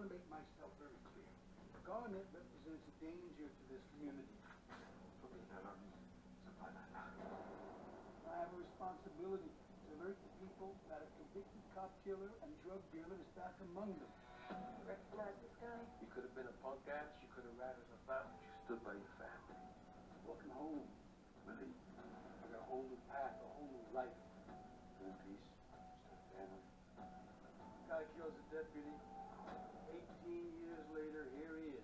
want to make myself very clear. Garnet represents a danger to this community. I have a responsibility to alert the people that a convicted cop killer and drug dealer is back among them. Recognize this guy? You could have been a punk ass, you could have ratted us out, but you stood by your family. Welcome home, Willie. I got a whole new path, a whole new life. In peace, still family. Guy kills a deputy. 18 years later, here he is.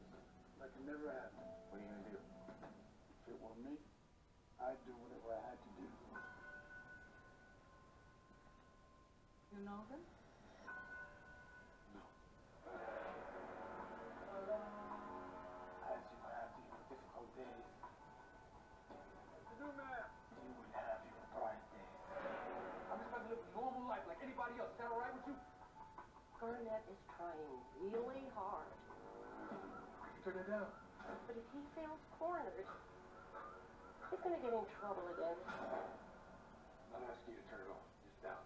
Like it never happened. What are you gonna do? If it were me, I'd do whatever I had to do. You know them? No. As you have these difficult days, You do, man. you would have your bright days. I'm just about to live a normal life like anybody else. Is that all right with you? Garnet is trying really hard. Turn it down. But if he feels cornered, he's gonna get in trouble again. I'm not asking you to turn it off. Just down.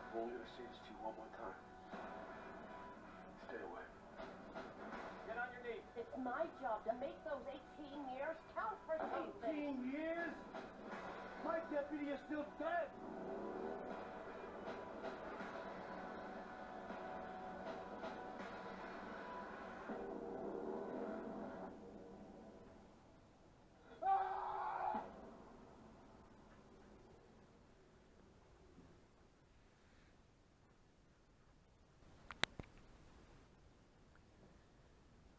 I'm only gonna say this to you one more time. Stay away. Get on your knees. It's my job to make those 18 years count for something. 18 years? My deputy is still dead.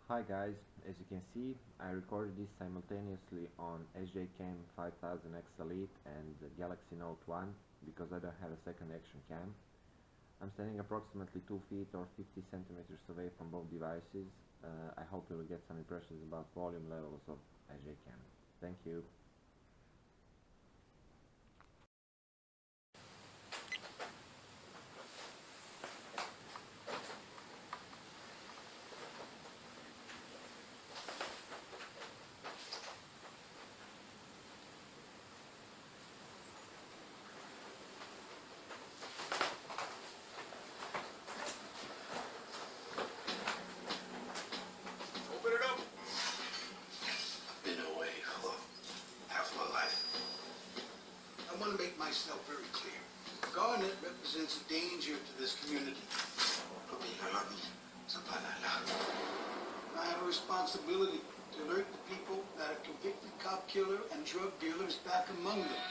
Hi guys, as you can see, I recorded this simultaneously on SJCam 5000X Elite and the Galaxy Note 1 because I don't have a second action cam. I'm standing approximately 2 feet or 50 centimeters away from both devices. I hope you will get some impressions about volume levels of SJCam. Thank you. I want to make myself very clear. Garnet represents a danger to this community. I have a responsibility to alert the people that a convicted cop killer and drug dealer is back among them.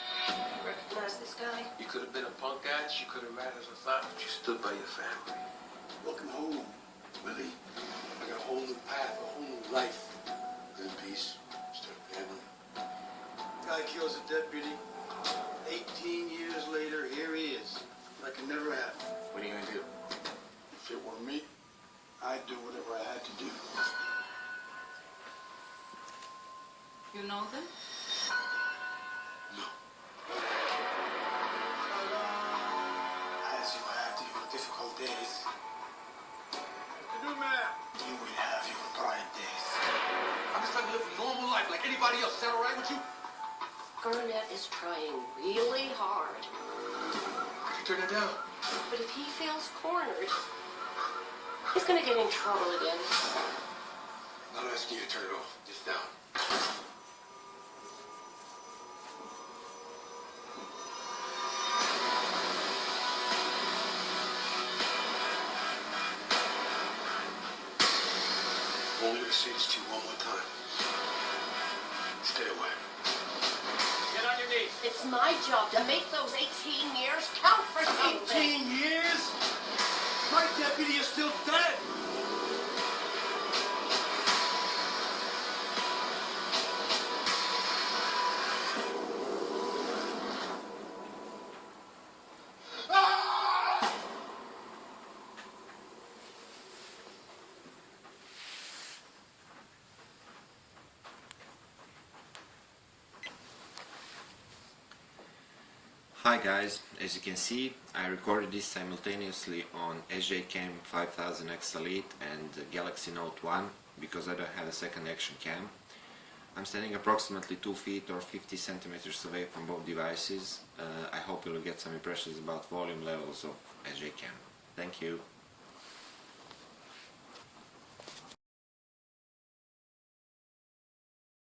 Recognize this guy? You could have been a punk ass, you could have ratted us out, but you stood by your family. Welcome home, Willie. I got a whole new path, a whole new life. In peace, still family. Guy kills a deputy. 18 years later, here he is. Like it never happened. What are you gonna do? If it were me, I'd do whatever I had to do. You know them? No. As you have your difficult days, You do, man. you would have your bright days. I'm just trying to live a normal life like anybody else. Is that all right with you? Garnet is trying really hard. Turn it down. But if he feels cornered, he's gonna get in trouble again. I'm not asking you to turn it off. Just down. I'm only gonna say this to you one more time. Stay away. Get on your knees. It's my job to make those 18 years count for something. 18 years? My deputy is still dead. Hi guys, as you can see, I recorded this simultaneously on SJCam 5000X Elite and the Galaxy Note 1 because I don't have a second action cam. I'm standing approximately 2 feet or 50 centimeters away from both devices. I hope you'll get some impressions about volume levels of SJCam. Thank you.